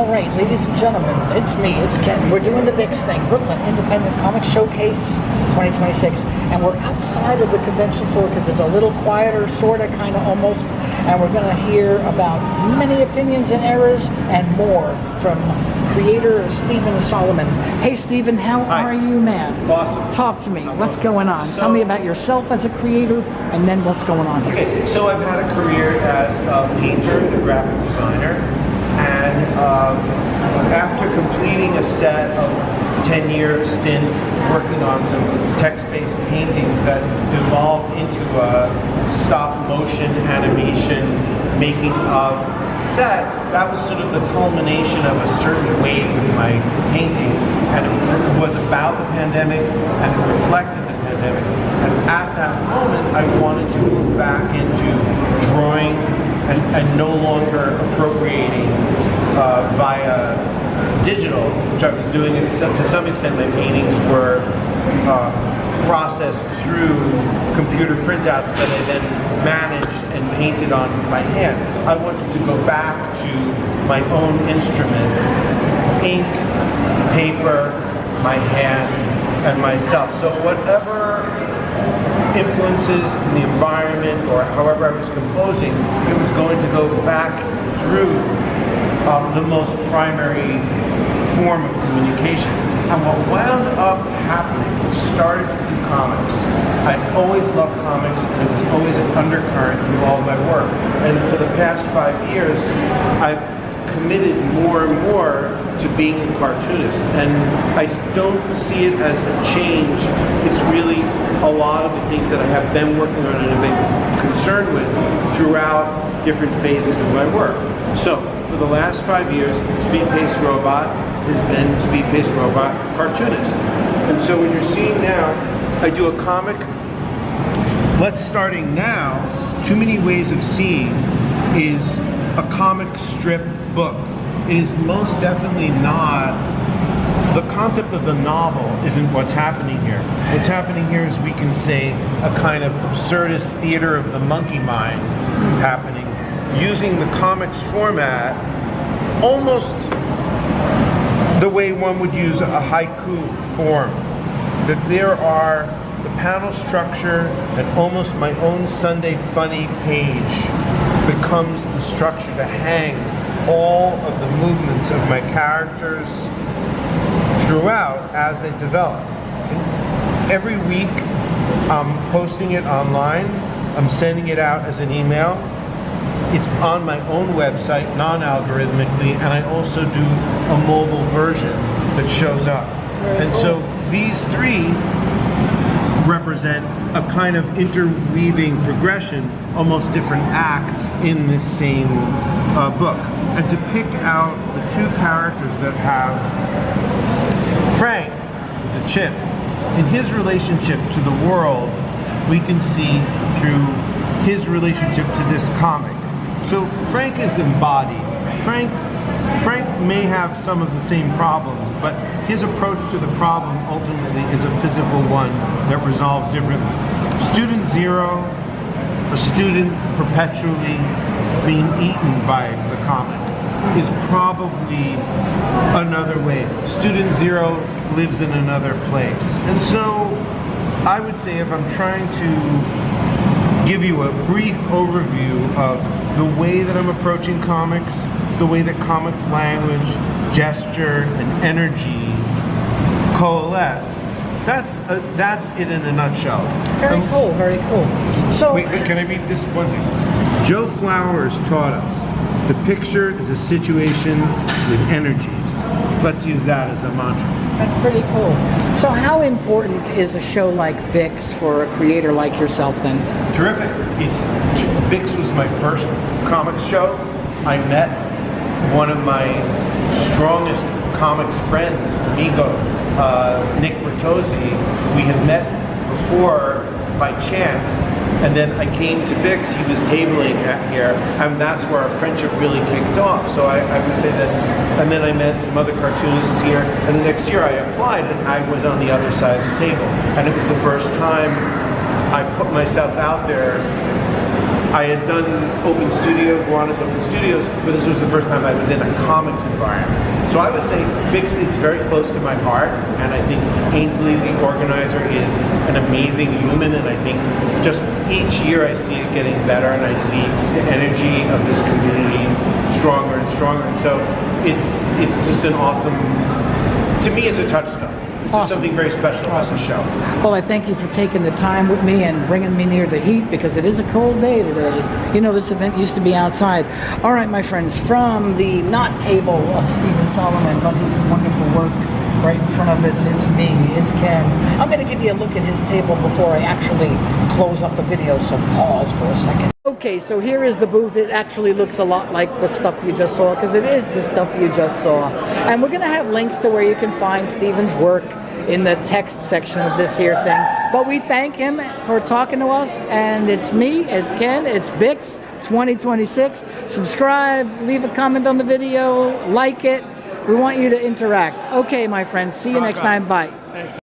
All right, ladies and gentlemen, it's me, it's Ken. We're doing the Bix thing, Brooklyn Independent Comic Showcase 2026, and we're outside of the convention floor because it's a little quieter, sort of, kind of, almost, and we're going to hear about many opinions and errors and more from creator Steven Soloman. Hey, Steven, how are you, man? Awesome. Talk to me. What's going on? Tell me about yourself as a creator, and then what's going on here. Okay, so I've had a career as a painter and a graphic designer, and after completing a set of 10-year stint working on some text-based paintings that evolved into a stop-motion animation making of set, that was sort of the culmination of a certain wave in my painting, and it was about the pandemic and it reflected the pandemic. And at that moment, I wanted to move back into drawing and no longer appropriating via digital, which I was doing. To some extent, my paintings were processed through computer printouts that I then managed and painted on by hand. I wanted to go back to my own instrument, ink, paper, my hand, and myself. So whatever influences in the environment or however I was composing, it was going to go back through the most primary form of communication. And what wound up happening was started to do comics. I always loved comics, and it was always an undercurrent in all of my work. And for the past 5 years, I've committed more and more to being a cartoonist. And I don't see it as a change. It's really a lot of the things that I have been working on and have been concerned with throughout different phases of my work. So, for the last 5 years, Speed Pace Robot has been Speed Pace Robot cartoonist. And so what you're seeing now, I do a comic. What's starting now, Too Many Ways of Seeing, is a comic strip book. It is most definitely not, the concept of the novel isn't what's happening here. What's happening here is, we can say, a kind of absurdist theater of the monkey mind happening, using the comics format almost the way one would use a haiku form. That there are the panel structure, and almost my own Sunday funny page becomes the structure to hang all of the movements of my characters throughout as they develop. Every week I'm posting it online, I'm sending it out as an email. It's on my own website, non-algorithmically, and I also do a mobile version that shows up. And so these three represent a kind of interweaving progression, almost different acts in this same book. And to pick out the two characters that have Frank, the chip, in his relationship to the world, we can see through his relationship to this comic. So Frank is embodied. Frank may have some of the same problems, but his approach to the problem ultimately is a physical one that resolves differently. Student Zero, a student perpetually being eaten by the comic, is probably another way. Student Zero lives in another place. And so I would say, if I'm trying to give you a brief overview of the way that I'm approaching comics, the way that comics language, gesture, and energy coalesce, that's it in a nutshell. Very cool, very cool. So, wait, can I read this one thing? Joe Flowers taught us, the picture is a situation with energies. Let's use that as a mantra. that's pretty cool. So how important is a show like Bix for a creator like yourself then? Terrific. Bix was my first comics show. I met one of my strongest comics friends, amigo, Nick Bertozzi. We had met before by chance, and then I came to Bix. He was tabling here, and that's where our friendship really kicked off. So I would say that, and then I met some other cartoonists here, and the next year I applied, and I was on the other side of the table. And it was the first time I put myself out there I had done Guana's Open Studios, but this was the first time I was in a comics environment. So I would say Bixley is very close to my heart, and I think Ainsley, the organizer, is an amazing human, and I think just each year I see it getting better, and I see the energy of this community stronger and stronger. And so it's just an awesome, to me it's a touchstone. It's just something very special about the show. Well, I thank you for taking the time with me and bringing me near the heat, because it is a cold day today. You know, this event used to be outside. All right, my friends, from the not table of Steven Soloman, but his wonderful work right in front of us, it's me, it's Ken. I'm going to give you a look at his table before I actually close up the video, so pause for a second. Okay, so here is the booth. It actually looks a lot like the stuff you just saw, because it is the stuff you just saw. And we're going to have links to where you can find Steven's work in the text section of this here thing. But we thank him for talking to us, and it's me, it's Ken, it's Bix 2026. Subscribe, leave a comment on the video, like it. We want you to interact. Okay, my friends, see you next time. Bye. Thanks.